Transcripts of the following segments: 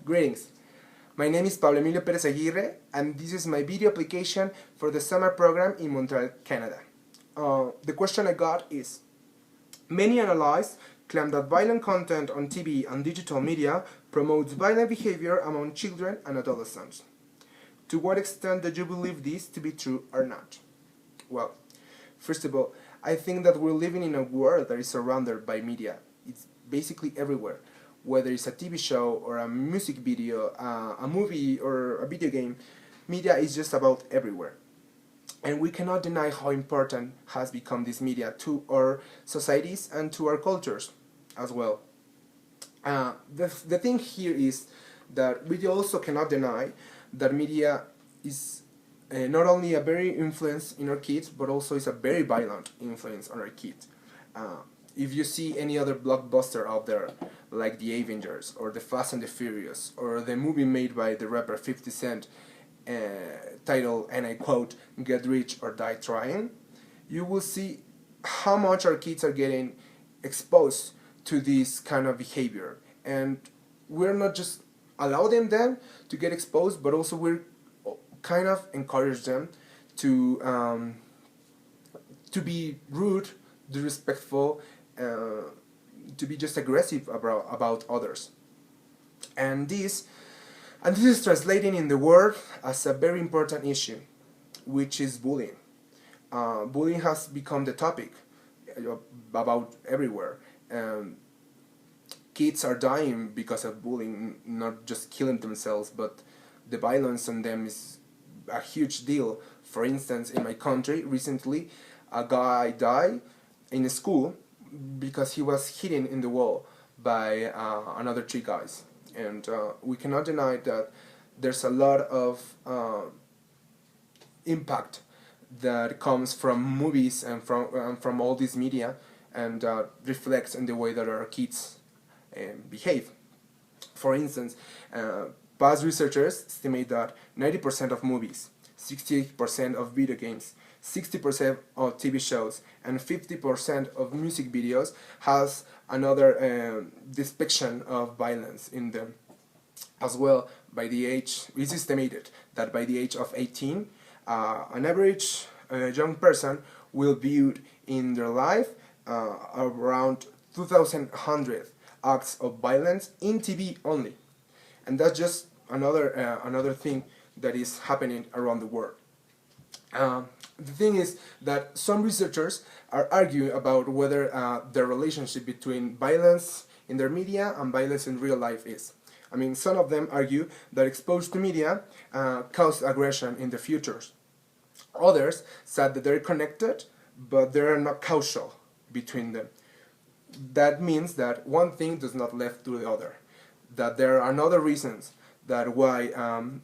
Greetings, my name is Pablo Emilio Perez Aguirre and this is my video application for the summer program in Montreal, Canada. The question I got is, many analysts claim that violent content on TV and digital media promotes violent behavior among children and adolescents. To what extent do you believe this to be true or not? Well, first of all, I think that we're living in a world that is surrounded by media. It's basically everywhere. Whether it's a TV show or a music video, a movie or a video game, media is just about everywhere. And we cannot deny how important has become this media to our societies and to our cultures as well. The thing here is that we also cannot deny that media is not only a very influence in our kids, but also is a very violent influence on our kids. If you see any other blockbuster out there, like The Avengers, or The Fast and the Furious, or the movie made by the rapper 50 Cent, titled, and I quote, "Get Rich or Die Trying," you will see how much our kids are getting exposed to this kind of behavior. And we're not just allowing them to get exposed, but also we're kind of encourage them to be rude, disrespectful, to be just aggressive about others. And this is translating in the world as a very important issue, which is bullying. Bullying has become the topic about everywhere. Kids are dying because of bullying, not just killing themselves, but the violence on them is a huge deal. For instance, in my country, recently, a guy died in a school because he was hidden in the wall by another three guys. And we cannot deny that there's a lot of impact that comes from movies and from all this media, and reflects in the way that our kids behave. For instance, past researchers estimate that 90% of movies, 68% of video games, 60% of TV shows, and 50% of music videos has another depiction of violence in them. As well, by the age, it's estimated that by the age of 18, an average young person will view in their life around 2,100 acts of violence in TV only. And that's just another thing that is happening around the world. The thing is that some researchers are arguing about whether the relationship between violence in their media and violence in real life is. I mean, some of them argue that exposed to media cause aggression in the future. Others said that they're connected, but they are not causal between them. That means that one thing does not lead to the other. That there are other reasons that why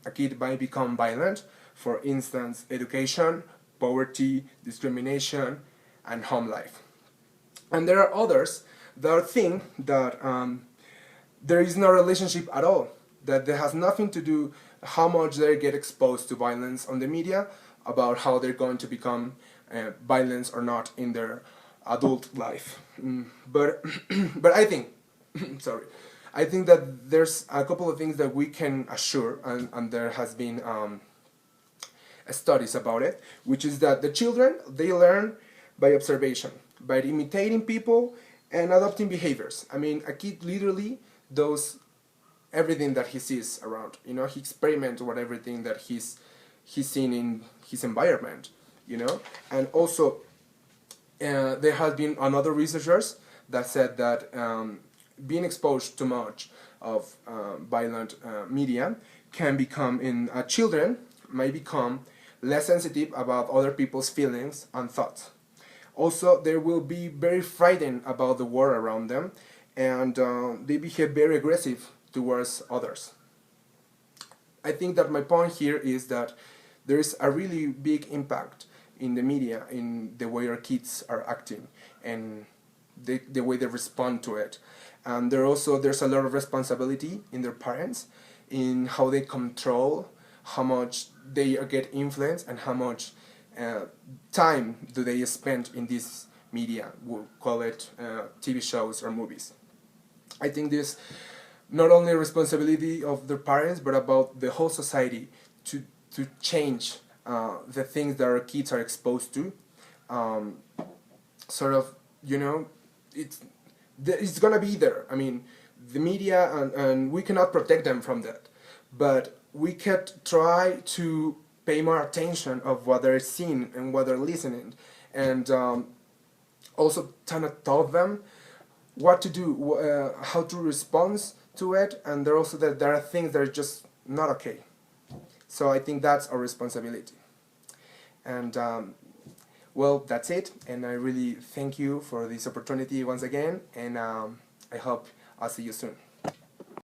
a kid might become violent. For instance, education, poverty, discrimination, and home life. And there are others that think that there is no relationship at all, that there has nothing to do how much they get exposed to violence on the media about how they're going to become violent or not in their adult life. But I think, sorry, I think that there's a couple of things that we can assure, and there has been studies about it, which is that the children, they learn by observation, by imitating people and adopting behaviors. I mean, a kid literally does everything that he sees around. You know, he experiments with everything that he's seen in his environment. You know, and also there has been another researchers that said that being exposed too much of violent media can become children might become less sensitive about other people's feelings and thoughts. Also, they will be very frightened about the world around them, and they behave very aggressive towards others. I think that my point here is that there is a really big impact in the media, in the way our kids are acting, and the way they respond to it. And there's a lot of responsibility in their parents, in how they control how much they get influenced and how much time do they spend in this media, we'll call it TV shows or movies. I think not only responsibility of their parents, but about the whole society to change the things that our kids are exposed to. Um, Sort of, you know, it's it's gonna be there. I mean, the media, and we cannot protect them from that, but we can try to pay more attention of what they're seeing and what they're listening, and also kind of taught them what to do, how to respond to it, and there also that there are things that are just not okay. So I think that's our responsibility. And well, that's it. And I really thank you for this opportunity once again. And I hope I'll see you soon.